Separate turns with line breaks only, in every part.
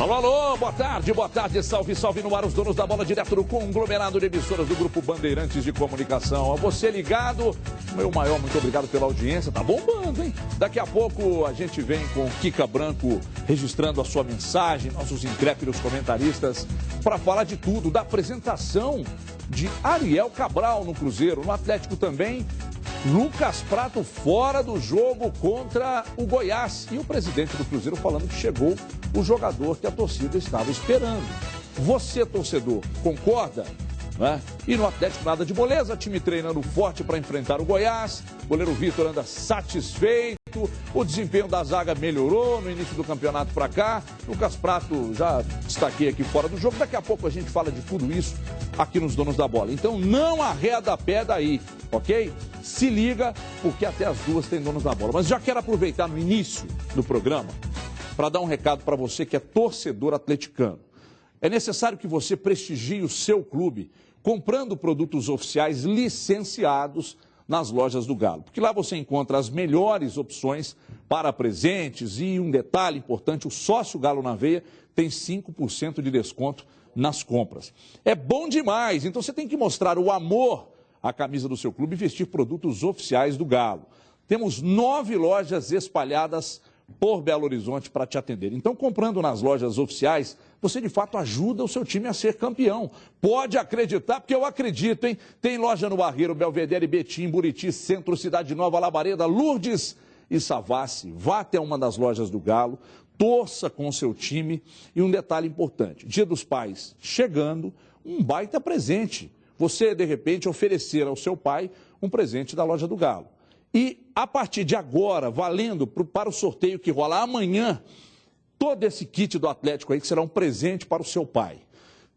Alô, alô, boa tarde, salve, salve no ar, os donos da bola, direto do conglomerado de emissoras do Grupo Bandeirantes de Comunicação. A você ligado, meu maior muito obrigado pela audiência, tá bombando, hein? Daqui a pouco a gente vem com Kika Branco registrando a sua mensagem, nossos intrépidos comentaristas, para falar de tudo, da apresentação de Ariel Cabral no Cruzeiro, no Atlético também. Lucas Prato fora do jogo contra o Goiás. E o presidente do Cruzeiro falando que chegou o jogador que a torcida estava esperando. Você, torcedor, concorda? Né? E no Atlético nada de moleza, time treinando forte para enfrentar o Goiás. O goleiro Vitor anda satisfeito. O desempenho da zaga melhorou no início do campeonato para cá. Lucas Prato já destaquei aqui fora do jogo. Daqui a pouco a gente fala de tudo isso aqui nos Donos da Bola. Então não arreda a pé daí, ok? Se liga, porque até as duas tem Donos da Bola. Mas já quero aproveitar no início do programa para dar um recado para você que é torcedor atleticano. É necessário que você prestigie o seu clube comprando produtos oficiais licenciados nas lojas do Galo. Porque lá você encontra as melhores opções para presentes e um detalhe importante, o sócio Galo na Veia tem 5% de desconto nas compras. É bom demais, então você tem que mostrar o amor à camisa do seu clube e vestir produtos oficiais do Galo. Temos 9 lojas espalhadas por Belo Horizonte para te atender. Então, comprando nas lojas oficiais, você de fato ajuda o seu time a ser campeão. Pode acreditar, porque eu acredito, hein? Tem loja no Barreiro, Belvedere, Betim, Buriti, Centro, Cidade Nova, Labareda, Lourdes e Savassi. Vá até uma das lojas do Galo, torça com o seu time. E um detalhe importante, Dia dos Pais chegando, um baita presente. Você, de repente, oferecer ao seu pai um presente da loja do Galo. E, a partir de agora, valendo para o sorteio que rola amanhã, todo esse kit do Atlético aí, que será um presente para o seu pai.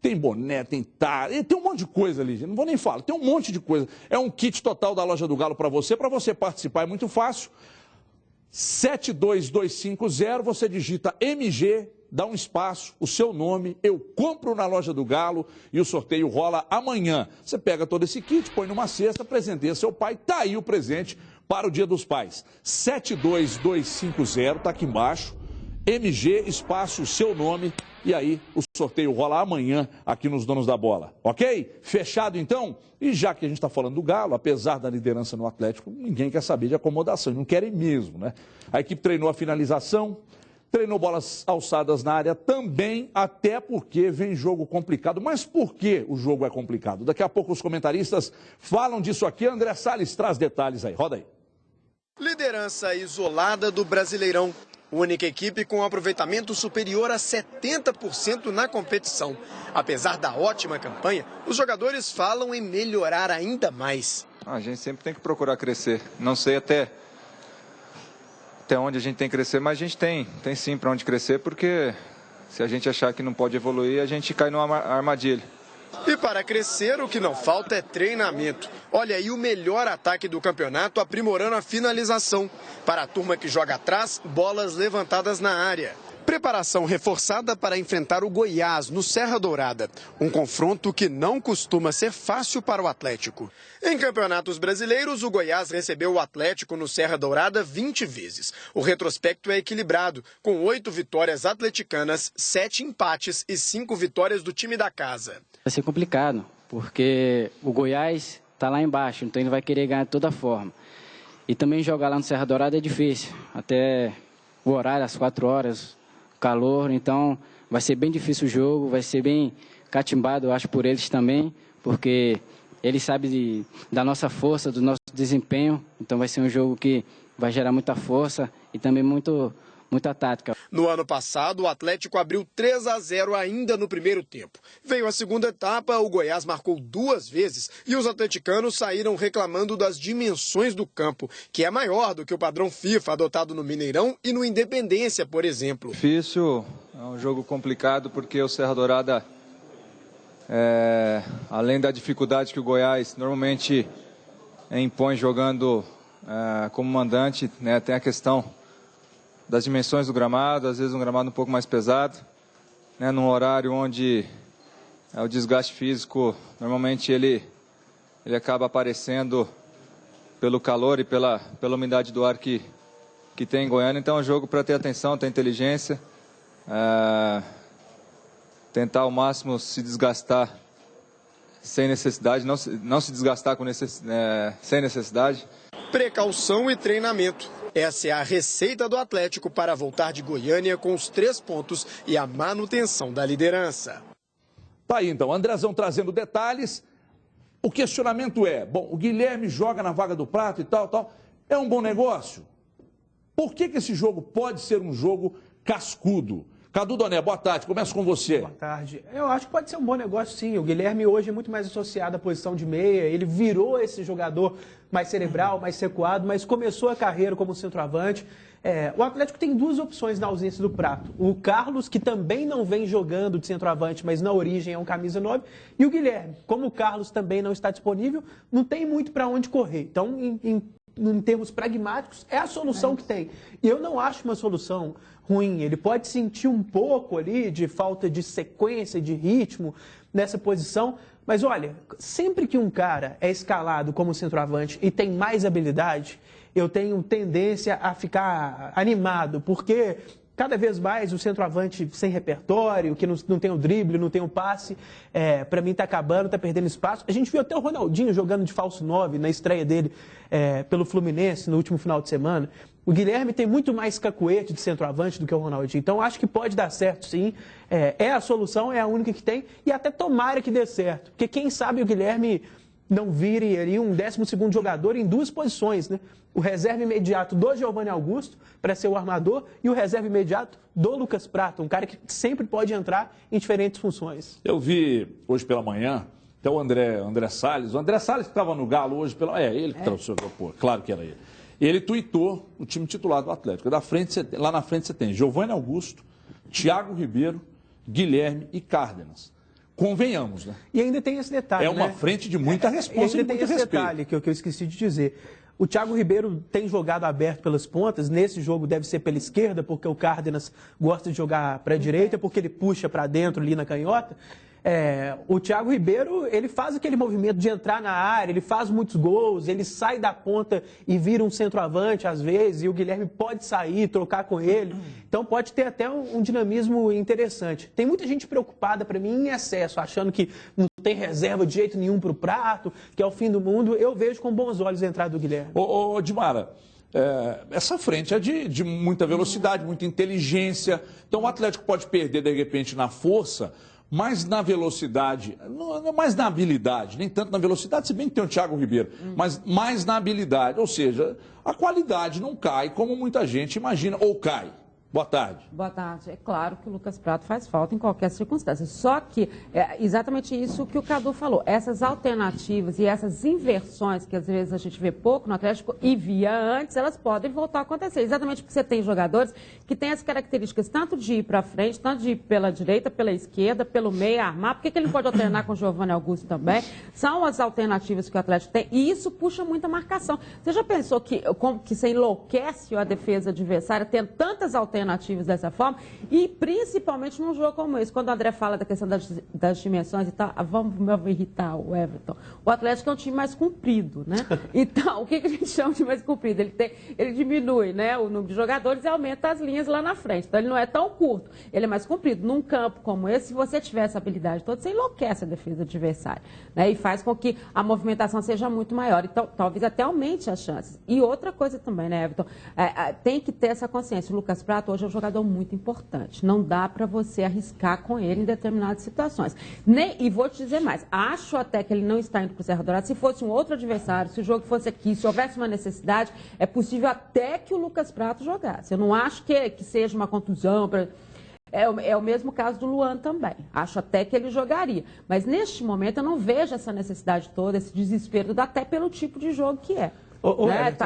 Tem boné, tem tem um monte de coisa ali, não vou nem falar, tem um monte de coisa. É um kit total da loja do Galo para você participar é muito fácil. 72250, você digita MG, dá um espaço, o seu nome, eu compro na loja do Galo e o sorteio rola amanhã. Você pega todo esse kit, põe numa cesta, presenteia seu pai, tá aí o presente para o Dia dos Pais. 72250, tá aqui embaixo, MG, espaço, seu nome, e aí o sorteio rola amanhã aqui nos Donos da Bola, ok? Fechado então? E já que a gente está falando do Galo, apesar da liderança no Atlético, ninguém quer saber de acomodação, não querem mesmo, né? A equipe treinou a finalização, treinou bolas alçadas na área também, até porque vem jogo complicado. Mas por que o jogo é complicado? Daqui a pouco os comentaristas falam disso aqui. André Salles traz detalhes aí, roda aí.
Liderança isolada do Brasileirão. Única equipe com aproveitamento superior a 70% na competição. Apesar da ótima campanha, os jogadores falam em melhorar ainda mais.
A gente sempre tem que procurar crescer. Não sei até onde a gente tem que crescer, mas a gente tem sim para onde crescer, porque se a gente achar que não pode evoluir, a gente cai numa armadilha.
E para crescer, o que não falta é treinamento. Olha aí o melhor ataque do campeonato, aprimorando a finalização. Para a turma que joga atrás, bolas levantadas na área. Preparação reforçada para enfrentar o Goiás no Serra Dourada. Um confronto que não costuma ser fácil para o Atlético. Em campeonatos brasileiros, o Goiás recebeu o Atlético no Serra Dourada 20 vezes. O retrospecto é equilibrado, com 8 vitórias atleticanas, 7 empates e 5 vitórias do time da casa.
Vai ser complicado, porque o Goiás está lá embaixo, então ele vai querer ganhar de toda forma. E também jogar lá no Serra Dourada é difícil, até o horário, às 4 horas, calor, então vai ser bem difícil o jogo, vai ser bem catimbado, eu acho, por eles também, porque eles sabem da nossa força, do nosso desempenho, então vai ser um jogo que vai gerar muita força e também muita tática.
No ano passado, o Atlético abriu 3-0 ainda no primeiro tempo. Veio a segunda etapa, o Goiás marcou 2 vezes e os atleticanos saíram reclamando das dimensões do campo, que é maior do que o padrão FIFA adotado no Mineirão e no Independência, por exemplo.
Difícil, é um jogo complicado porque o Serra Dourada, além da dificuldade que o Goiás normalmente impõe jogando como mandante, né, tem a questão das dimensões do gramado, às vezes um gramado um pouco mais pesado, né, num horário onde o desgaste físico, normalmente ele acaba aparecendo pelo calor e pela umidade do ar que tem em Goiânia. Então é um jogo para ter atenção, ter inteligência, tentar ao máximo se desgastar sem necessidade, não se desgastar sem necessidade.
Precaução e treinamento. Essa é a receita do Atlético para voltar de Goiânia com os 3 pontos e a manutenção da liderança.
Tá aí então, Andrezão trazendo detalhes. O questionamento é, bom, o Guilherme joga na vaga do Prato e tal. É um bom negócio? Por que esse jogo pode ser um jogo cascudo? Cadu Doné, boa tarde, começo com você.
Boa tarde. Eu acho que pode ser um bom negócio, sim. O Guilherme hoje é muito mais associado à posição de meia, ele virou esse jogador mais cerebral, mais recuado, mas começou a carreira como centroavante. O Atlético tem 2 opções na ausência do Prato. O Carlos, que também não vem jogando de centroavante, mas na origem é um camisa 9, e o Guilherme. Como o Carlos também não está disponível, não tem muito para onde correr. Então, em termos pragmáticos, é a solução que tem. E eu não acho uma solução ruim. Ele pode sentir um pouco ali de falta de sequência, de ritmo nessa posição. Mas olha, sempre que um cara é escalado como centroavante e tem mais habilidade, eu tenho tendência a ficar animado, porque cada vez mais o centroavante sem repertório, que não tem o drible, não tem o passe, para mim está acabando, está perdendo espaço. A gente viu até o Ronaldinho jogando de falso 9 na estreia dele pelo Fluminense no último final de semana. O Guilherme tem muito mais cacuete de centroavante do que o Ronaldinho. Então, acho que pode dar certo, sim. É a solução, é a única que tem. E até tomara que dê certo. Porque quem sabe o Guilherme não vire ali um 12º jogador em 2 posições, né? O reserva imediato do Giovanni Augusto, para ser o armador, e o reserva imediato do Lucas Prato, um cara que sempre pode entrar em diferentes funções.
Eu vi hoje pela manhã, até o André Salles. O André Salles que estava no Galo hoje, ele que trouxe o pô, claro que era ele. Ele tuitou o time titular do Atlético. Lá na frente você tem Giovanni Augusto, Thiago Ribeiro, Guilherme e Cárdenas. Convenhamos, né?
E ainda tem esse detalhe,
É uma frente de muita resposta e
ainda
de muito
tem esse
respeito.
detalhe que eu esqueci de dizer. O Thiago Ribeiro tem jogado aberto pelas pontas. Nesse jogo deve ser pela esquerda, porque o Cárdenas gosta de jogar para a direita, porque ele puxa para dentro ali na canhota. O Thiago Ribeiro, ele faz aquele movimento de entrar na área, ele faz muitos gols, ele sai da ponta e vira um centroavante às vezes, e o Guilherme pode sair, trocar com ele. Então pode ter até um dinamismo interessante. Tem muita gente preocupada, para mim, em excesso, achando que não tem reserva de jeito nenhum para o Prato, que é o fim do mundo. Eu vejo com bons olhos a entrada do Guilherme.
Ô Dimara, essa frente é de muita velocidade, muita inteligência. Então o Atlético pode perder, de repente, na força, mais na velocidade, não mais na habilidade, nem tanto na velocidade, se bem que tem o Thiago Ribeiro, mas mais na habilidade, ou seja, a qualidade não cai como muita gente imagina, ou cai. Boa tarde.
Boa tarde. É claro que o Lucas Prato faz falta em qualquer circunstância. Só que é exatamente isso que o Cadu falou. Essas alternativas e essas inversões que às vezes a gente vê pouco no Atlético e via antes, elas podem voltar a acontecer. Exatamente porque você tem jogadores que têm as características tanto de ir para frente, tanto de ir pela direita, pela esquerda, pelo meio, armar. Por que ele não pode alternar com o Giovanni Augusto também? São as alternativas que o Atlético tem e isso puxa muita marcação. Você já pensou que você enlouquece a defesa adversária tendo tantas alternativas dessa forma, e principalmente num jogo como esse, quando o André fala da questão das dimensões e tal, vamos irritar o Everton. O Atlético é um time mais comprido, né? Então, o que a gente chama de mais comprido? Ele diminui, né, o número de jogadores e aumenta as linhas lá na frente. Então, ele não é tão curto, ele é mais comprido. Num campo como esse, se você tiver essa habilidade toda, você enlouquece a defesa adversária, né? E faz com que a movimentação seja muito maior. Então, talvez até aumente as chances. E outra coisa também, né, Everton? Tem que ter essa consciência. O Lucas Prato hoje é um jogador muito importante. Não dá para você arriscar com ele em determinadas situações. E vou te dizer mais, acho até que ele não está indo para o Serra Dourada. Se fosse um outro adversário, se o jogo fosse aqui, se houvesse uma necessidade, é possível até que o Lucas Prato jogasse. Eu não acho que seja uma contusão. É o mesmo caso do Luan também. Acho até que ele jogaria. Mas neste momento eu não vejo essa necessidade toda, esse desespero, até pelo tipo de jogo que é.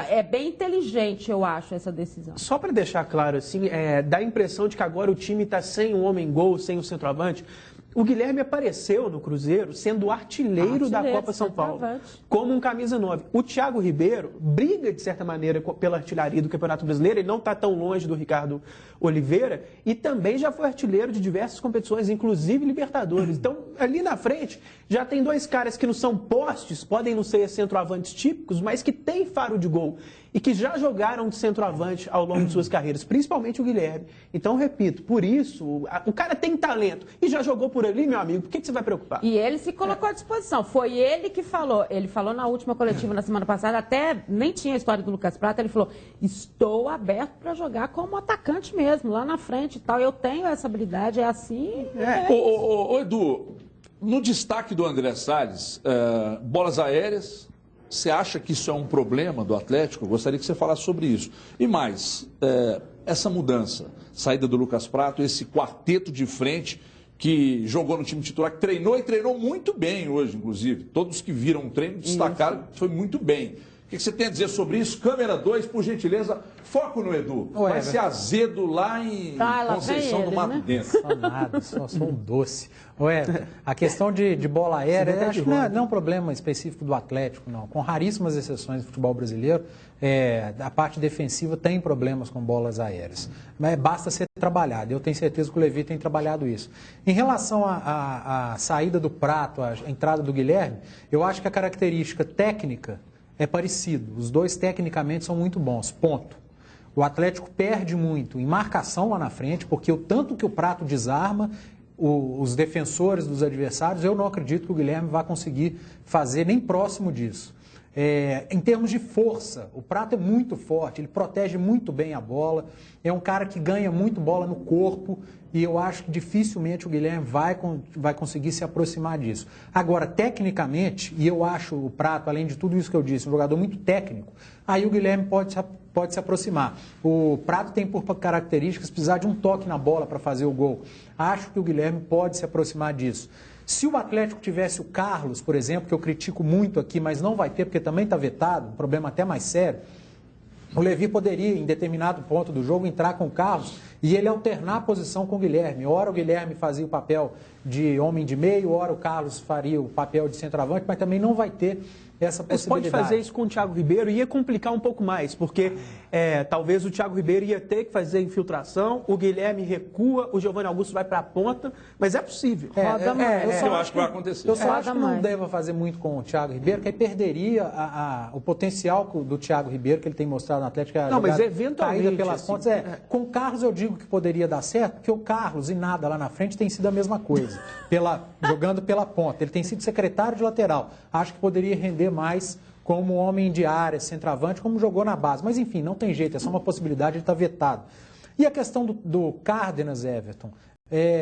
É bem inteligente, eu acho, essa decisão.
Só para deixar claro, assim, dá a impressão de que agora o time está sem um homem-gol, sem o centroavante. O Guilherme apareceu no Cruzeiro sendo o artilheiro da Copa São Paulo, como um camisa 9. O Thiago Ribeiro briga, de certa maneira, pela artilharia do Campeonato Brasileiro. Ele não está tão longe do Ricardo Oliveira e também já foi artilheiro de diversas competições, inclusive Libertadores. Então, ali na frente, já tem 2 caras que não são postes, podem não ser centroavantes típicos, mas que têm faro de gol. e que já jogaram de centroavante ao longo de suas carreiras, principalmente o Guilherme. Então, repito, por isso, o cara tem talento e já jogou por ali, meu amigo, por que você vai preocupar?
E ele se colocou à disposição. Foi ele que falou. Ele falou na última coletiva na semana passada, até nem tinha a história do Lucas Prata, ele falou, estou aberto para jogar como atacante mesmo, lá na frente e tal. Eu tenho essa habilidade, é assim.
Ô, Edu, no destaque do André Salles, bolas aéreas, você acha que isso é um problema do Atlético? Eu gostaria que você falasse sobre isso. E mais, essa mudança, saída do Lucas Prato, esse quarteto de frente que jogou no time titular, que treinou e treinou muito bem hoje, inclusive. Todos que viram o treino destacaram que foi muito bem. O que você tem a dizer sobre isso? Câmera 2, por gentileza, foco no Edu. Vai ser azedo lá em Conceição do Mato Dentro.
Só nada, só um doce. A questão de bola aérea, acho que não é um problema específico do Atlético, não. Com raríssimas exceções do futebol brasileiro, a parte defensiva tem problemas com bolas aéreas. Mas basta ser trabalhado. Eu tenho certeza que o Levi tem trabalhado isso. Em relação à saída do Prato, à entrada do Guilherme, eu acho que a característica técnica é parecido. Os dois tecnicamente são muito bons, ponto. O Atlético perde muito em marcação lá na frente, porque o tanto que o Prato desarma os defensores dos adversários, eu não acredito que o Guilherme vá conseguir fazer nem próximo disso. Em termos de força, o Prato é muito forte, ele protege muito bem a bola, é um cara que ganha muito bola no corpo e eu acho que dificilmente o Guilherme vai conseguir se aproximar disso. Agora, tecnicamente, e eu acho o Prato, além de tudo isso que eu disse, um jogador muito técnico, aí o Guilherme pode se aproximar. O Prato tem por características precisar de um toque na bola para fazer o gol. Acho que o Guilherme pode se aproximar disso. Se o Atlético tivesse o Carlos, por exemplo, que eu critico muito aqui, mas não vai ter porque também está vetado, um problema até mais sério, o Levi poderia, em determinado ponto do jogo, entrar com o Carlos e ele alternar a posição com o Guilherme. Ora o Guilherme fazia o papel de homem de meio, ora o Carlos faria o papel de centroavante, mas também não vai ter essa possibilidade.
Mas pode fazer isso com o Thiago Ribeiro, ia complicar um pouco mais, porque talvez o Thiago Ribeiro ia ter que fazer infiltração, o Guilherme recua, o Giovanni Augusto vai para a ponta, mas é possível.
Eu acho que vai acontecer.
Eu só acho que não deva fazer muito com o Thiago Ribeiro, que aí perderia o potencial do Thiago Ribeiro, que ele tem mostrado no Atlético.
Não, mas eventualmente.
Pelas pontas, com o Carlos eu digo que poderia dar certo, porque o Carlos e nada lá na frente tem sido a mesma coisa, jogando pela ponta. Ele tem sido secretário de lateral. Acho que poderia render mais como homem de área, centroavante, como jogou na base. Mas, enfim, não tem jeito, é só uma possibilidade, ele está vetado. E a questão do Cárdenas, Everton,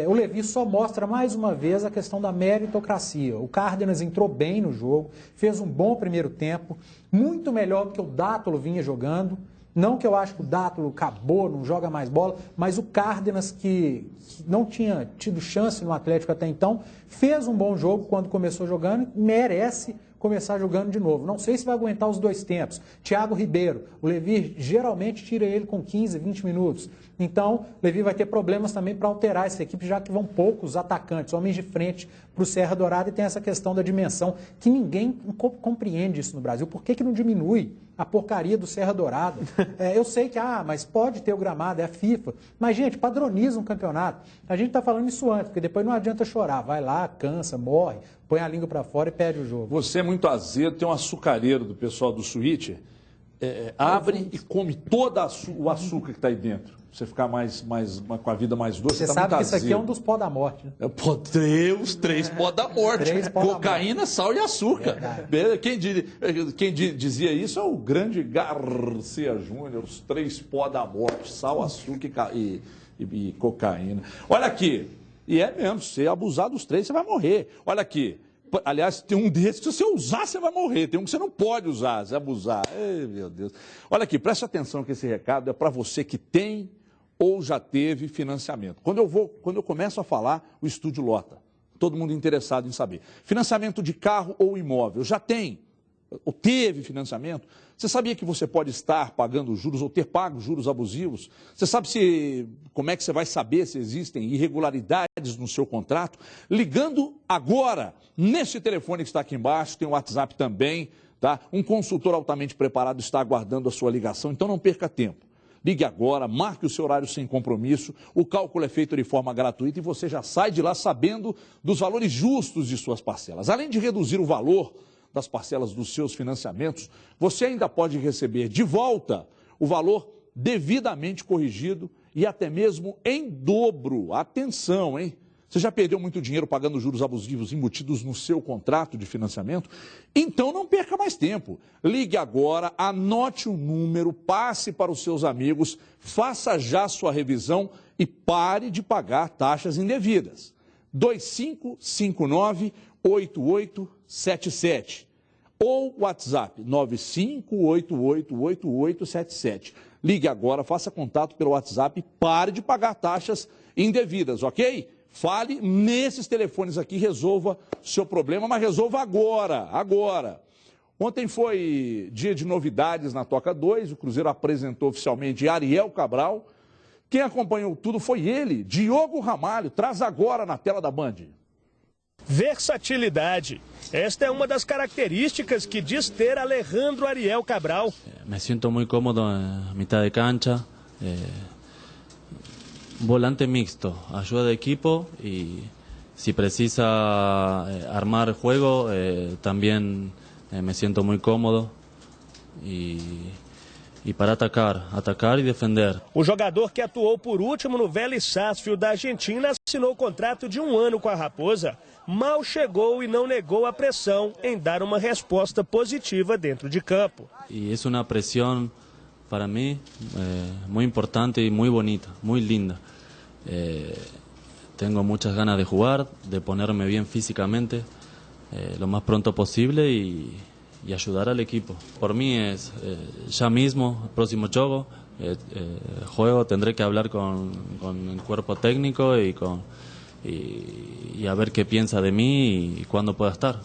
o Levi só mostra mais uma vez a questão da meritocracia. O Cárdenas entrou bem no jogo, fez um bom primeiro tempo, muito melhor do que o Dátolo vinha jogando. Não que eu acho que o Dátolo acabou, não joga mais bola, mas o Cárdenas, que não tinha tido chance no Atlético até então, fez um bom jogo quando começou jogando, merece começar jogando de novo. Não sei se vai aguentar os dois tempos. Thiago Ribeiro, o Levi geralmente tira ele com 15, 20 minutos. Então, o Levi vai ter problemas também para alterar essa equipe, já que vão poucos atacantes, homens de frente para o Serra Dourada, e tem essa questão da dimensão, que ninguém compreende isso no Brasil. Por que não diminui a porcaria do Serra Dourada? Eu sei que, mas pode ter o gramado, é a FIFA. Mas, gente, padroniza um campeonato. A gente está falando isso antes, porque depois não adianta chorar. Vai lá, cansa, morre, põe a língua para fora e perde o jogo.
Você é muito azedo, tem um açucareiro do pessoal do Switch, abre e come todo o açúcar que está aí dentro. Você ficar com a vida mais doce.
Você sabe que isso aqui é um dos pó da morte, né?
Os três pó da morte. Cocaína, sal e açúcar. Quem dizia isso é o grande Garcia Júnior, os três pó da morte, sal, açúcar e cocaína. Olha aqui, e é mesmo, se você abusar dos três, você vai morrer. Olha aqui. Aliás, tem um desses que se você usar, você vai morrer. Tem um que você não pode usar, se abusar. Ai, meu Deus. Olha aqui, preste atenção que esse recado é para você que tem ou já teve financiamento. Quando eu começo a falar, o estúdio lota. Todo mundo interessado em saber. Financiamento de carro ou imóvel. Já tem ou teve financiamento? Você sabia que você pode estar pagando juros ou ter pago juros abusivos? Você sabe como é que você vai saber se existem irregularidades no seu contrato? Ligando agora, nesse telefone que está aqui embaixo, tem o WhatsApp também, tá? Um consultor altamente preparado está aguardando a sua ligação, então não perca tempo. Ligue agora, marque o seu horário sem compromisso, o cálculo é feito de forma gratuita e você já sai de lá sabendo dos valores justos de suas parcelas. Além de reduzir o valor das parcelas dos seus financiamentos, você ainda pode receber de volta o valor devidamente corrigido e até mesmo em dobro. Atenção, hein? Você já perdeu muito dinheiro pagando juros abusivos embutidos no seu contrato de financiamento? Então não perca mais tempo. Ligue agora, anote o número, passe para os seus amigos, faça já sua revisão e pare de pagar taxas indevidas. 2559-8877 ou WhatsApp 95888877. Ligue agora, faça contato pelo WhatsApp e pare de pagar taxas indevidas, ok? Fale nesses telefones aqui, resolva seu problema, mas resolva agora. Ontem foi dia de novidades na Toca 2, o Cruzeiro apresentou oficialmente Ariel Cabral. Quem acompanhou tudo foi ele, Diogo Ramalho, traz agora na tela da Band.
Versatilidade. Esta é uma das características que diz ter Alejandro Ariel Cabral.
Me sinto muito cómodo em mitad de cancha. Volante mixto, ayuda de equipo y si precisa armar juego, también me siento muy cómodo y para atacar e defender.
O jogador que atuou por último no Vélez Sarsfield da Argentina assinou contrato de 1 ano com a Raposa. Mal chegou e não negou a pressão em dar uma resposta positiva dentro de campo.
E é uma pressão para mí muy importante y muy bonita, muy linda. Tengo muchas ganas de jugar, de ponerme bien físicamente lo más pronto posible y ayudar al equipo. Por mí es ya mismo, el próximo juego, tendré que hablar con el cuerpo técnico y a ver qué piensa de mí y cuándo pueda estar.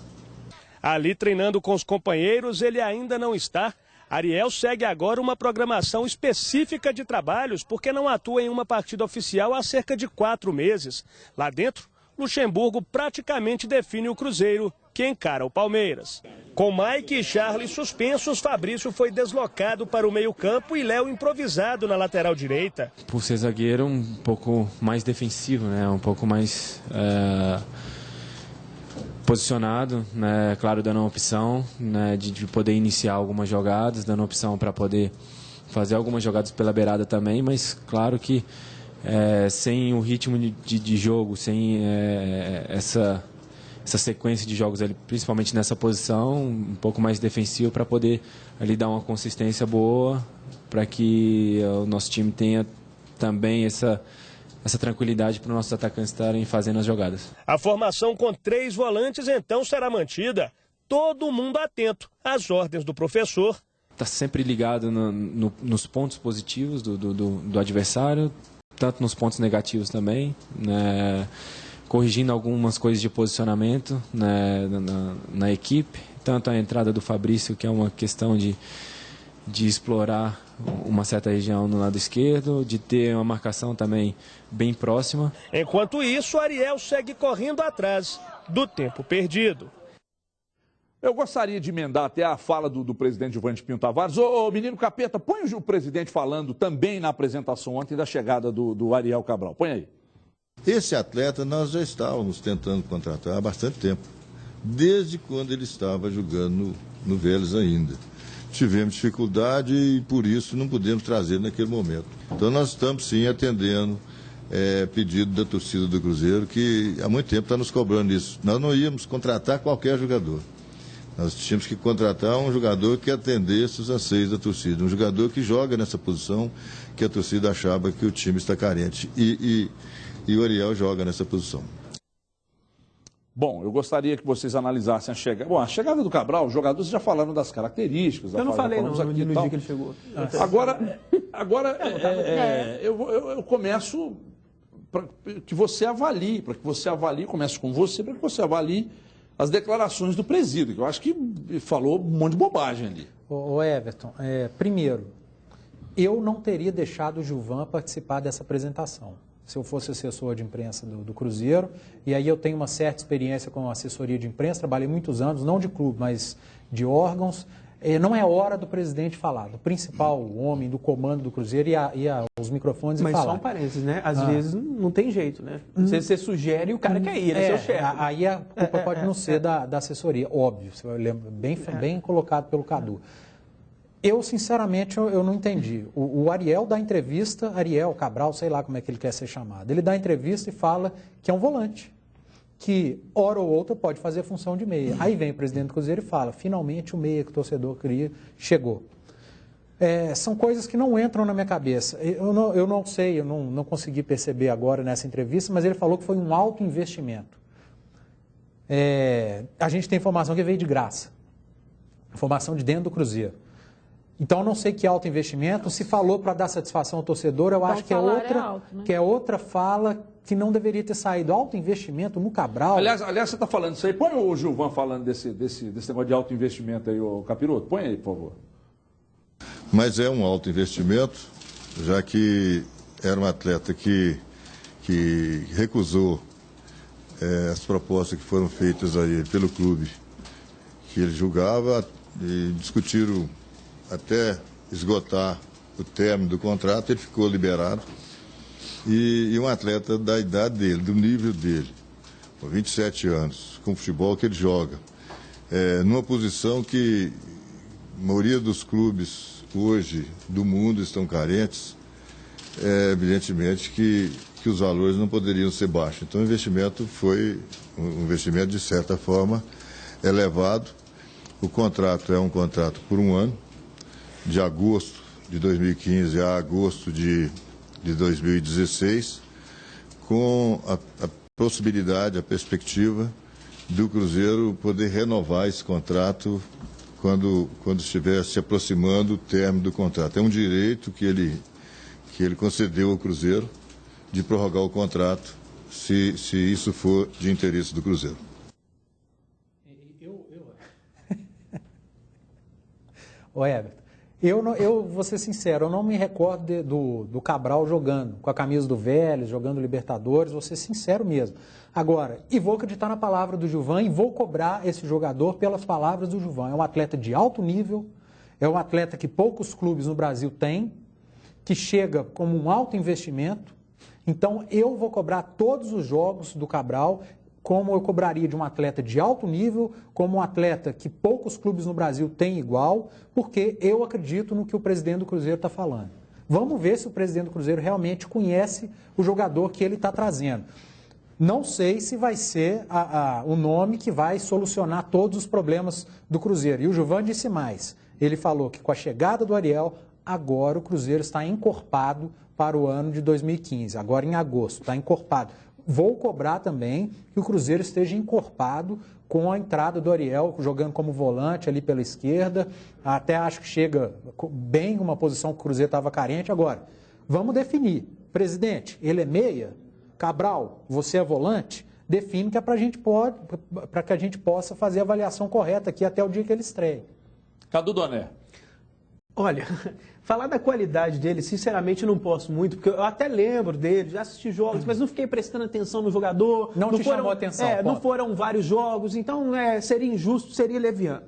Ali treinando com os companheiros, ele ainda não está. Ariel segue agora uma programação específica de trabalhos porque não atua em uma partida oficial há cerca de 4 meses. Lá dentro, Luxemburgo praticamente define o Cruzeiro, que encara o Palmeiras. Com Mike e Charles suspensos, Fabrício foi deslocado para o meio-campo e Léo improvisado na lateral direita.
Por ser zagueiro, um pouco mais defensivo, né? Um pouco mais posicionado, né? Claro, dando uma opção, né? de poder iniciar algumas jogadas, dando opção para poder fazer algumas jogadas pela beirada também, mas claro que sem o ritmo de jogo, sem essa sequência de jogos ali, principalmente nessa posição, um pouco mais defensivo para poder ali dar uma consistência boa, para que o nosso time tenha também essa tranquilidade para os nossos atacantes estarem fazendo as jogadas.
A formação com 3 volantes então será mantida. Todo mundo atento às ordens do professor.
Está sempre ligado nos pontos positivos do adversário, tanto nos pontos negativos também, né? Corrigindo algumas coisas de posicionamento, né, na equipe, tanto a entrada do Fabrício, que é uma questão de explorar uma certa região no lado esquerdo, de ter uma marcação também bem próxima.
Enquanto isso, Ariel segue correndo atrás do tempo perdido.
Eu gostaria de emendar até a fala do presidente Gilvan Pinho Tavares. Ô, menino Capeta, põe o presidente falando também na apresentação ontem da chegada do Ariel Cabral. Põe aí.
Esse atleta nós já estávamos tentando contratar há bastante tempo, desde quando ele estava jogando no Vélez ainda. Tivemos dificuldade e por isso não pudemos trazer naquele momento. Então nós estamos sim atendendo pedido da torcida do Cruzeiro, que há muito tempo está nos cobrando isso. Nós não íamos contratar qualquer jogador. Nós tínhamos que contratar um jogador que atendesse os anseios da torcida, um jogador que joga nessa posição que a torcida achava que o time está carente. E o Ariel joga nessa posição.
Bom, eu gostaria que vocês analisassem a chegada. Bom, a chegada do Cabral, os jogadores já falaram das características.
Eu não falei no dia que ele chegou.
Agora eu começo para que você avalie, começo com você, para que você avalie as declarações do presídio, que eu acho que falou um monte de bobagem ali.
Ô Everton, primeiro, eu não teria deixado o Gilvan participar dessa apresentação, se eu fosse assessor de imprensa do Cruzeiro, e aí eu tenho uma certa experiência com assessoria de imprensa, trabalhei muitos anos, não de clube, mas de órgãos. não é hora do presidente falar, do principal homem do comando do Cruzeiro e os microfones e
mas
falar.
Mas só um parênteses, né? Às vezes não tem jeito, né? Você sugere e o cara quer ir, né? Seu chefe.
Aí a culpa pode não ser da assessoria, óbvio. Você lembra, bem colocado pelo Cadu. Eu, sinceramente, eu não entendi. O Ariel dá entrevista, Ariel Cabral, sei lá como é que ele quer ser chamado. Ele dá entrevista e fala que é um volante, que hora ou outra pode fazer a função de meia. Aí vem o presidente do Cruzeiro e fala, finalmente o meia que o torcedor queria chegou. São coisas que não entram na minha cabeça. Eu não sei, eu não consegui perceber agora nessa entrevista, mas ele falou que foi um alto investimento. A gente tem informação que veio de graça. Informação de dentro do Cruzeiro. Então, eu não sei que alto investimento. Se falou para dar satisfação ao torcedor, eu acho que é outra fala que não deveria ter saído. Alto investimento no Cabral.
Aliás, você está falando isso aí. Põe o Gilvan falando desse negócio de alto investimento aí, o Capiroto. Põe aí, por favor.
Mas é um alto investimento, já que era um atleta que recusou as propostas que foram feitas aí pelo clube, que ele julgava, e discutiram até esgotar o término do contrato, ele ficou liberado. E um atleta da idade dele, do nível dele, com 27 anos, com o futebol que ele joga, numa posição que a maioria dos clubes hoje do mundo estão carentes, evidentemente que os valores não poderiam ser baixos. Então o investimento foi um investimento, de certa forma, elevado. O contrato é um contrato por um ano, de agosto de 2015 a agosto de 2016, com a possibilidade, a perspectiva do Cruzeiro poder renovar esse contrato quando estiver se aproximando o término do contrato. É um direito que ele concedeu ao Cruzeiro de prorrogar o contrato, se isso for de interesse do Cruzeiro.
Ô Everton, eu vou ser sincero, eu não me recordo do Cabral jogando com a camisa do Vélez, jogando Libertadores, vou ser sincero mesmo. Agora, e vou acreditar na palavra do Gilvan e vou cobrar esse jogador pelas palavras do Gilvan. É um atleta de alto nível, é um atleta que poucos clubes no Brasil têm, que chega como um alto investimento. Então, eu vou cobrar todos os jogos do Cabral, como eu cobraria de um atleta de alto nível, como um atleta que poucos clubes no Brasil têm igual, porque eu acredito no que o presidente do Cruzeiro está falando. Vamos ver se o presidente do Cruzeiro realmente conhece o jogador que ele está trazendo. Não sei se vai ser o nome que vai solucionar todos os problemas do Cruzeiro. E o Gilvan disse mais. Ele falou que com a chegada do Ariel, agora o Cruzeiro está encorpado para o ano de 2015, agora em agosto, está encorpado. Vou cobrar também que o Cruzeiro esteja encorpado com a entrada do Ariel, jogando como volante ali pela esquerda. Até acho que chega bem uma posição que o Cruzeiro estava carente. Agora, vamos definir. Presidente, ele é meia? Cabral, você é volante? Define que é para que a gente possa fazer a avaliação correta aqui até o dia que ele estreie.
Cadu Doné.
Olha, falar da qualidade dele, sinceramente, não posso muito, porque eu até lembro dele, já assisti jogos, mas não fiquei prestando atenção no jogador.
Não te chamou atenção.
Não foram vários jogos, então seria injusto, seria leviano.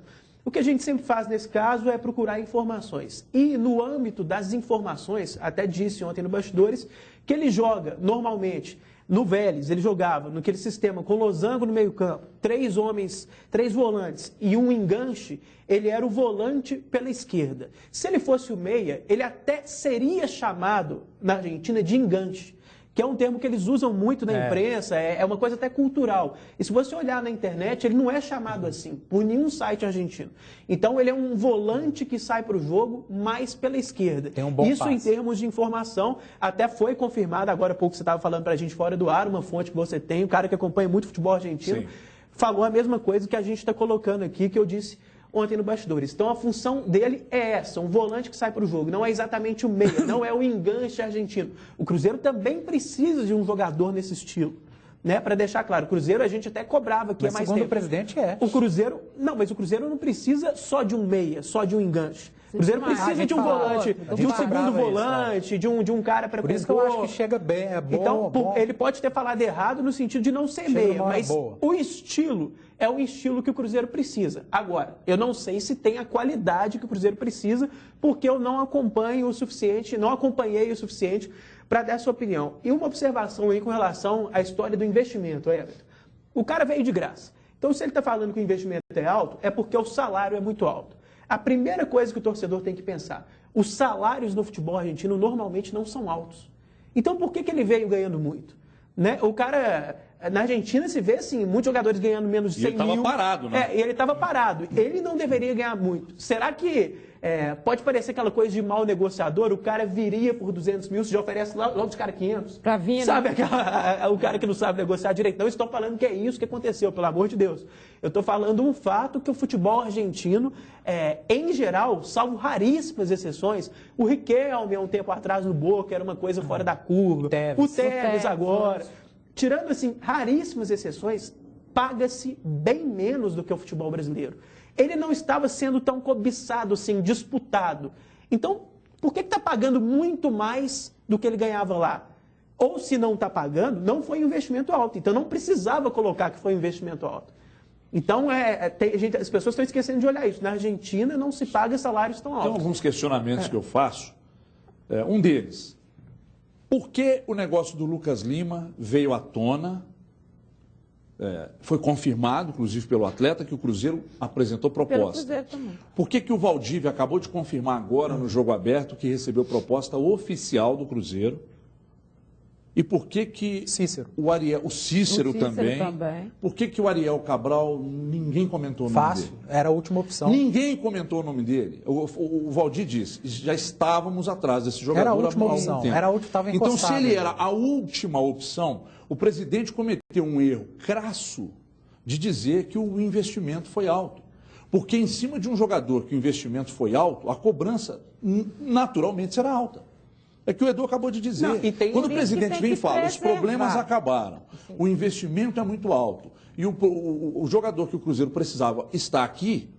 O que a gente sempre faz nesse caso é procurar informações. E no âmbito das informações, até disse ontem no Bastidores, que ele joga normalmente. No Vélez, ele jogava naquele sistema com losango no meio-campo, 3 volantes e um enganche, ele era o volante pela esquerda. Se ele fosse o meia, ele até seria chamado na Argentina de enganche, que é um termo que eles usam muito na imprensa, é uma coisa até cultural. E se você olhar na internet, ele não é chamado assim, por nenhum site argentino. Então, ele é um volante que sai para o jogo mais pela esquerda.
Tem um bom
Isso
passe.
em termos de informação, até foi confirmado, agora há pouco você estava falando para a gente fora do ar, uma fonte que você tem, um cara que acompanha muito futebol argentino,
Sim.
falou a mesma coisa que a gente está colocando aqui, que eu disse ontem no Bastidores. Então, a função dele é essa, um volante que sai para o jogo. Não é exatamente o meia, não é o enganche argentino. O Cruzeiro também precisa de um jogador nesse estilo. Né, para deixar claro, o Cruzeiro a gente até cobrava que é mais
segundo
tempo.
o presidente
O Cruzeiro, não, mas o Cruzeiro não precisa só de um meia, só de um enganche. Cruzeiro precisa de um volante, de um segundo volante, de um cara para compor.
Por isso que eu acho que chega bem, é bom.
Então, ele pode ter falado errado no sentido de não ser meia, mas o estilo é o estilo que o Cruzeiro precisa. Agora, eu não sei se tem a qualidade que o Cruzeiro precisa, porque eu não acompanho o suficiente, não acompanhei o suficiente para dar essa opinião. E uma observação aí com relação à história do investimento, Everton. O cara veio de graça. Então, se ele está falando que o investimento é alto, é porque o salário é muito alto. A primeira coisa que o torcedor tem que pensar, os salários no futebol argentino normalmente não são altos. Então, por que ele veio ganhando muito? Né? O cara, na Argentina, se vê assim, muitos jogadores ganhando menos de 100 mil.
E ele estava parado, né?
E ele estava parado. Ele não deveria ganhar muito. Será que pode parecer aquela coisa de mau negociador? O cara viria por 200 mil, se já oferece logo os caras 500.
Pra vir, né?
Sabe o cara que não sabe negociar direito? Não estou falando que é isso que aconteceu, pelo amor de Deus. Eu estou falando um fato que o futebol argentino, em geral, salvo raríssimas exceções, o Riquelme, há um tempo atrás no Boca, era uma coisa fora da curva. O Tevez agora. Tirando, assim, raríssimas exceções, paga-se bem menos do que o futebol brasileiro. Ele não estava sendo tão cobiçado, assim, disputado. Então, por que está pagando muito mais do que ele ganhava lá? Ou se não está pagando, não foi investimento alto. Então, não precisava colocar que foi investimento alto. Então, as pessoas estão esquecendo de olhar isso. Na Argentina, não se paga salários tão altos.
Tem alguns questionamentos que eu faço. Um deles, por que o negócio do Lucas Lima veio à tona? Foi confirmado, inclusive pelo atleta, que o Cruzeiro apresentou proposta.
Pelo Cruzeiro também.
Por que o Valdívia acabou de confirmar agora no Jogo Aberto que recebeu proposta oficial do Cruzeiro? E por que
Cícero.
o Cícero também. Por que o Ariel Cabral, ninguém comentou o nome dele?
Era a última opção.
Ninguém comentou o nome dele. O Valdir disse, já estávamos atrás desse jogador
há algum tempo. Era a última, estava encostado.
Então, se ele era a última opção, o presidente cometeu um erro crasso de dizer que o investimento foi alto. Porque em cima de um jogador que o investimento foi alto, a cobrança naturalmente será alta. É que o Edu acabou de dizer. Quando o presidente vem e fala, os problemas acabaram, o investimento é muito alto e o jogador que o Cruzeiro precisava está aqui,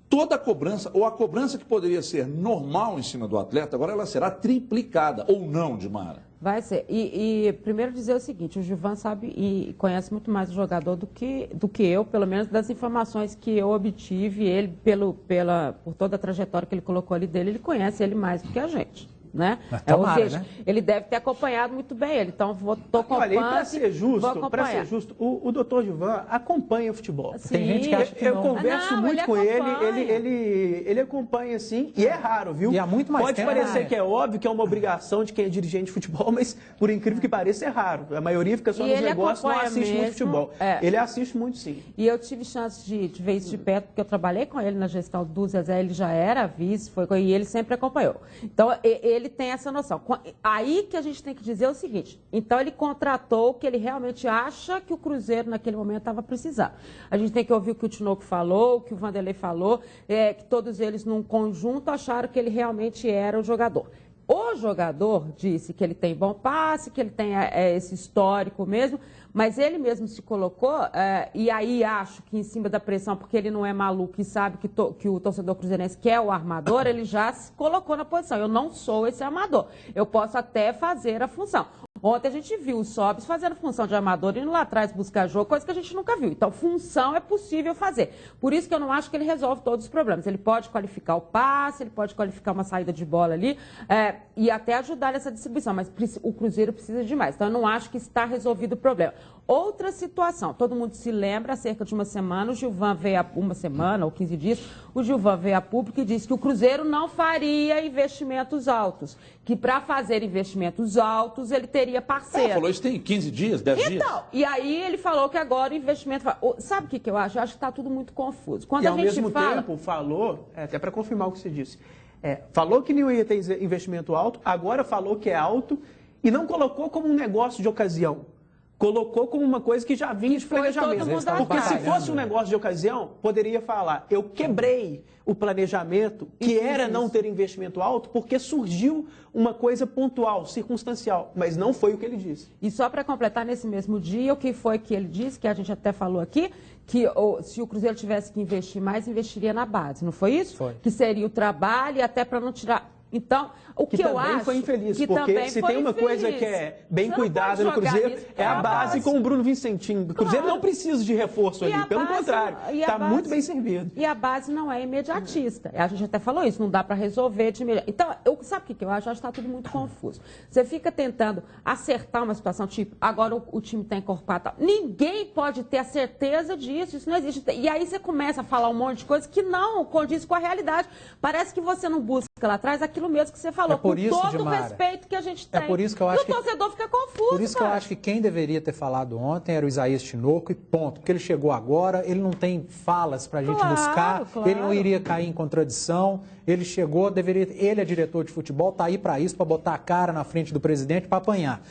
toda a cobrança, ou a cobrança que poderia ser normal em cima do atleta, agora ela será triplicada, ou não, Dimara?
Vai ser. E primeiro dizer o seguinte, o Gilvan sabe e conhece muito mais o jogador do que eu, pelo menos das informações que eu obtive, ele, por toda a trajetória que ele colocou ali dele, ele conhece ele mais do que a gente. Né?
Tomara,
ou seja, ele deve ter acompanhado muito bem ele. Então, estou acompanhando.
Para ser justo, o doutor Gilvan acompanha o futebol.
Sim.
Tem gente que acha que
eu
não.
converso muito com ele acompanha sim, e é raro, viu?
E há muito mais
Pode
tempo,
parecer que é óbvio que é uma obrigação de quem é dirigente de futebol, mas por incrível que pareça é raro. A maioria fica só nos negócios, não assiste muito futebol. Ele assiste muito sim.
E eu tive chance de ver isso de perto, porque eu trabalhei com ele na gestão do Zezé, ele já era vice, e ele sempre acompanhou. Então, ele tem essa noção. Aí que a gente tem que dizer o seguinte, então ele contratou o que ele realmente acha que o Cruzeiro naquele momento estava precisando. A gente tem que ouvir o que o Tinoco falou, o que o Vanderlei falou, que todos eles num conjunto acharam que ele realmente era o jogador. O jogador disse que ele tem bom passe, que ele tem esse histórico mesmo, mas ele mesmo se colocou, e aí acho que em cima da pressão, porque ele não é maluco e sabe que o torcedor cruzeirense quer o armador, ele já se colocou na posição. Eu não sou esse armador, eu posso até fazer a função. Ontem a gente viu o Sobis fazendo função de armador, indo lá atrás buscar jogo, coisa que a gente nunca viu. Então, função é possível fazer. Por isso que eu não acho que ele resolve todos os problemas. Ele pode qualificar o passe, ele pode qualificar uma saída de bola ali e até ajudar nessa distribuição, mas o Cruzeiro precisa de mais. Então, eu não acho que está resolvido o problema. Outra situação, todo mundo se lembra, há cerca de uma semana, o Gilvan veio uma semana ou 15 dias, o Gilvan veio a público e disse que o Cruzeiro não faria investimentos altos, que para fazer investimentos altos ele teria parceiro.
Falou isso tem 15 dias, 10 dias.
Então, e aí ele falou que agora o investimento... Sabe o que eu acho? Eu acho que está tudo muito confuso. Quando
ao mesmo tempo falou, até para confirmar o que você disse, falou que não ia ter investimento alto, agora falou que é alto e não colocou como um negócio de ocasião. colocou como uma coisa que já vinha de planejamento. Porque se fosse um negócio de ocasião, poderia falar, eu quebrei o planejamento, que era não ter investimento alto, porque surgiu uma coisa pontual, circunstancial, mas não foi o que ele disse.
E só para completar, nesse mesmo dia, o que foi que ele disse, que a gente até falou aqui, que se o Cruzeiro tivesse que investir mais, investiria na base, não foi isso?
Foi.
Que seria o trabalho e até para não tirar... Então, o que eu acho...
também foi infeliz, porque se tem uma coisa que é bem cuidada no Cruzeiro, é a base com o Bruno Vicentinho. O Cruzeiro não precisa de reforço ali, pelo contrário, está muito bem servido.
E a base não é imediatista. A gente até falou isso, não dá para resolver de imediato. Então, sabe o que eu acho? Eu acho que está tudo muito confuso. Você fica tentando acertar uma situação, tipo, agora o time está encorpado. Tal. Ninguém pode ter a certeza disso, isso não existe. E aí você começa a falar um monte de coisa que não condiz com a realidade. Parece que você não busca lá atrás aquilo mesmo que você falou,
por isso,
com todo
Dimara,
o respeito que a gente tem.
É por isso que eu acho
e o torcedor fica confuso.
Por isso que eu acho que quem deveria ter falado ontem era o Isaías Tinoco e ponto. Porque ele chegou agora, ele não tem falas pra gente buscar, ele não iria cair em contradição, ele chegou, ele é diretor de futebol, tá aí pra isso, pra botar a cara na frente do presidente, pra apanhar.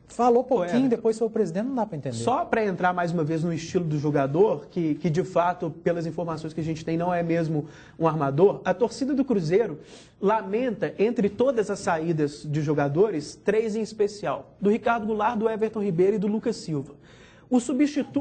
Falou pouquinho, depois foi o presidente, não dá para entender.
Só para entrar mais uma vez no estilo do jogador, que de fato, pelas informações que a gente tem, não é mesmo um armador, a torcida do Cruzeiro lamenta, entre todas as saídas de jogadores, 3 em especial, do Ricardo Goulart, do Everton Ribeiro e do Lucas Silva.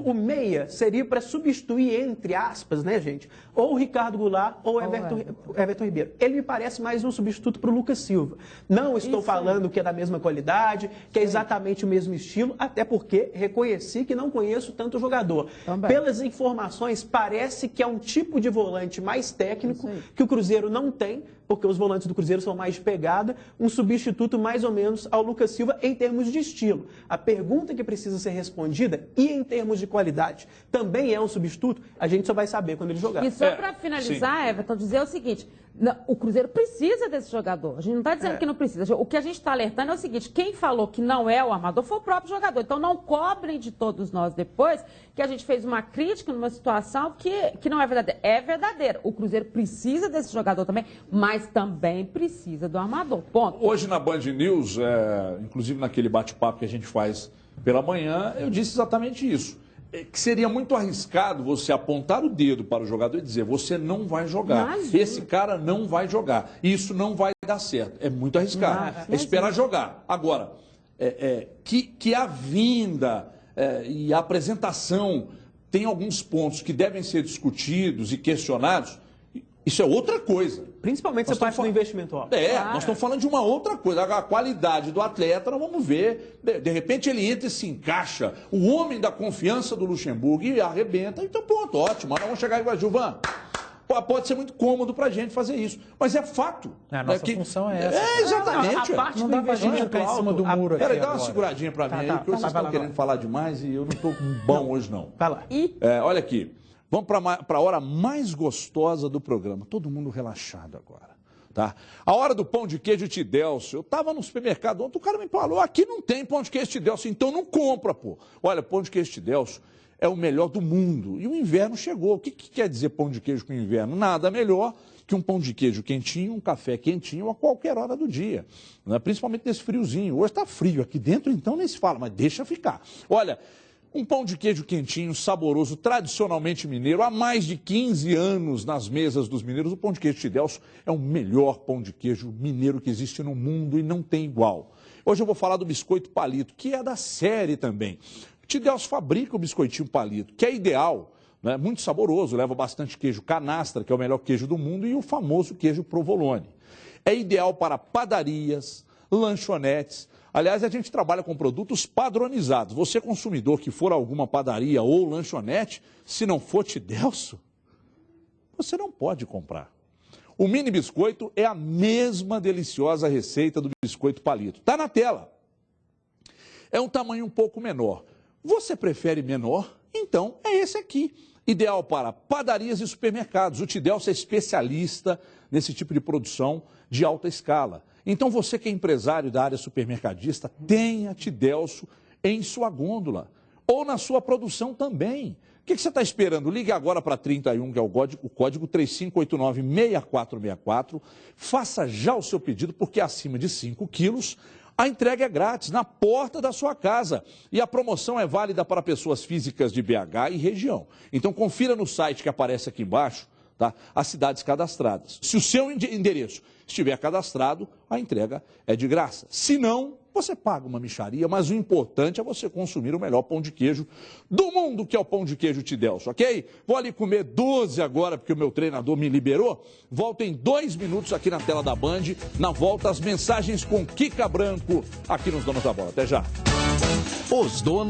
O meia seria para substituir, entre aspas, né, gente? Ou o Ricardo Goulart ou o Everton Ribeiro. Ele me parece mais um substituto para o Lucas Silva. Não estou falando que é da mesma qualidade, que é exatamente o mesmo estilo, até porque reconheci que não conheço tanto o jogador. Também. Pelas informações, parece que é um tipo de volante mais técnico que o Cruzeiro não tem, porque os volantes do Cruzeiro são mais de pegada, um substituto mais ou menos ao Lucas Silva em termos de estilo. A pergunta que precisa ser respondida, e em termos de qualidade, também é um substituto, a gente só vai saber quando ele jogar.
E só para finalizar, Everton, dizer o seguinte, o Cruzeiro precisa desse jogador, a gente não está dizendo que não precisa, o que a gente está alertando é o seguinte, quem falou que não é o armador foi o próprio jogador, então não cobrem de todos nós depois que a gente fez uma crítica numa situação que não é verdadeira. É verdadeira, o Cruzeiro precisa desse jogador também, mas também precisa do armador, ponto.
Hoje na Band News, inclusive naquele bate-papo que a gente faz pela manhã, eu disse exatamente isso. Que seria muito arriscado você apontar o dedo para o jogador e dizer, você não vai jogar, esse cara não vai jogar, isso não vai dar certo. É muito arriscado, é esperar jogar. Agora, que a vinda e a apresentação tem alguns pontos que devem ser discutidos e questionados, isso é outra coisa.
Principalmente essa parte do investimento alto.
Nós estamos falando de uma outra coisa. A qualidade do atleta, nós vamos ver. De repente ele entra e se encaixa. O homem da confiança do Luxemburgo e arrebenta. Então pronto, ótimo. Nós vamos chegar igual a Gilvan. Pode ser muito cômodo para a gente fazer isso. Mas é fato.
A nossa função é essa.
Exatamente.
A parte não do investimento
em cima do muro aqui.
Peraí, dá uma seguradinha para mim aí, porque vocês estão querendo falar demais e eu não estou bom hoje, não.
Vai lá.
Olha aqui. Vamos para a hora mais gostosa do programa. Todo mundo relaxado agora, tá? A hora do pão de queijo Tidelcio. Eu estava no supermercado ontem, o cara me falou, aqui não tem pão de queijo Tidelcio, então não compra, pô. Olha, pão de queijo Tidelcio é o melhor do mundo. E o inverno chegou. O que quer dizer pão de queijo com inverno? Nada melhor que um pão de queijo quentinho, um café quentinho a qualquer hora do dia. Né? Principalmente nesse friozinho. Hoje está frio aqui dentro, então nem se fala, mas deixa ficar. Olha... Um pão de queijo quentinho, saboroso, tradicionalmente mineiro, há mais de 15 anos nas mesas dos mineiros. O pão de queijo Tidelcio é o melhor pão de queijo mineiro que existe no mundo e não tem igual. Hoje eu vou falar do biscoito palito, que é da série também. O Tidelcio fabrica o biscoitinho palito, que é ideal, né? Muito saboroso, leva bastante queijo canastra, que é o melhor queijo do mundo, e o famoso queijo provolone. É ideal para padarias, lanchonetes. Aliás, a gente trabalha com produtos padronizados. Você, consumidor que for a alguma padaria ou lanchonete, se não for Tidelcio, você não pode comprar. O mini biscoito é a mesma deliciosa receita do biscoito palito. Está na tela. É um tamanho um pouco menor. Você prefere menor? Então é esse aqui. Ideal para padarias e supermercados. O Tidelcio é especialista nesse tipo de produção de alta escala. Então você que é empresário da área supermercadista, tenha Tidelcio em sua gôndola ou na sua produção também. O que você está esperando? Ligue agora para 31, que é o código 3589-6464. Faça já o seu pedido, porque acima de 5 quilos, A entrega é grátis, na porta da sua casa. E a promoção é válida para pessoas físicas de BH e região. Então confira no site que aparece aqui embaixo, tá? As cidades cadastradas. Se o seu endereço estiver cadastrado, a entrega é de graça. Se não, você paga uma mixaria, mas o importante é você consumir o melhor pão de queijo do mundo, que é o pão de queijo Tidelcio, ok? Vou ali comer 12 agora, porque o meu treinador me liberou. Volto em 2 minutos aqui na tela da Band. Na volta, as mensagens com Kika Branco aqui nos Donos da Bola. Até já.
Os Donos